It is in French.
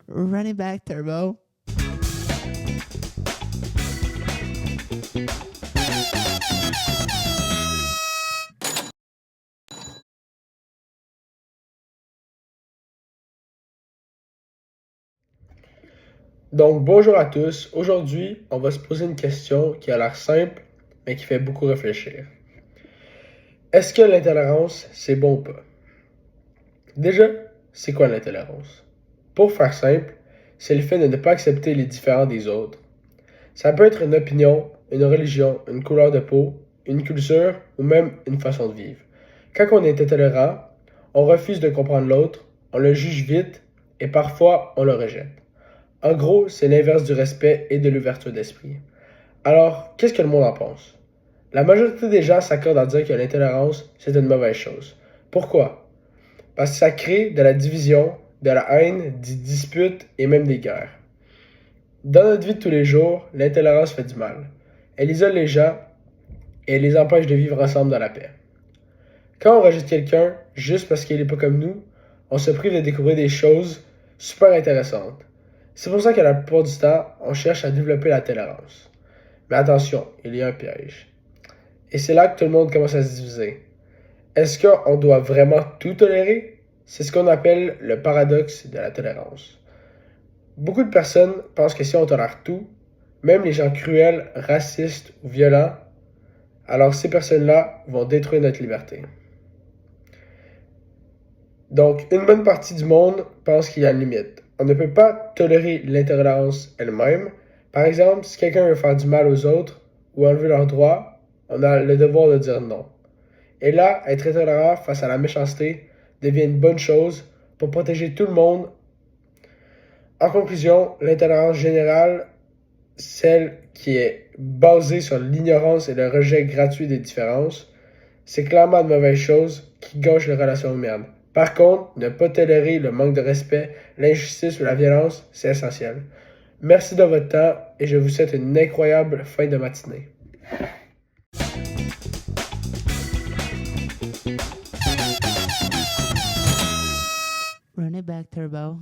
Running back turbo. Donc, bonjour à tous. Aujourd'hui, on va se poser une question qui a l'air simple, mais qui fait beaucoup réfléchir. Est-ce que l'intolérance, c'est bon ou pas? Déjà, c'est quoi l'intolérance? Pour faire simple, c'est le fait de ne pas accepter les différends des autres. Ça peut être une opinion, une religion, une couleur de peau, une culture ou même une façon de vivre. Quand on est intolérant, on refuse de comprendre l'autre, on le juge vite et parfois on le rejette. En gros, c'est l'inverse du respect et de l'ouverture d'esprit. Alors, qu'est-ce que le monde en pense? La majorité des gens s'accordent à dire que l'intolérance, c'est une mauvaise chose. Pourquoi? Parce que ça crée de la division, de la haine, des disputes et même des guerres. Dans notre vie de tous les jours, l'intolérance fait du mal. Elle isole les gens et elle les empêche de vivre ensemble dans la paix. Quand on rejette quelqu'un juste parce qu'il n'est pas comme nous, on se prive de découvrir des choses super intéressantes. C'est pour ça que la plupart du temps, on cherche à développer la tolérance. Mais attention, il y a un piège. Et c'est là que tout le monde commence à se diviser. Est-ce qu'on doit vraiment tout tolérer? C'est ce qu'on appelle le paradoxe de la tolérance. Beaucoup de personnes pensent que si on tolère tout, même les gens cruels, racistes ou violents, alors ces personnes-là vont détruire notre liberté. Donc, une bonne partie du monde pense qu'il y a une limite. On ne peut pas tolérer l'intolérance elle-même. Par exemple, si quelqu'un veut faire du mal aux autres ou enlever leurs droits, on a le devoir de dire non. Et là, être intolérant face à la méchanceté devient une bonne chose pour protéger tout le monde. En conclusion, l'intolérance générale, celle qui est basée sur l'ignorance et le rejet gratuit des différences, c'est clairement une mauvaise chose qui gâche les relations humaines. Par contre, ne pas tolérer le manque de respect, l'injustice ou la violence, c'est essentiel. Merci de votre temps et je vous souhaite une incroyable fin de matinée. Running back turbo.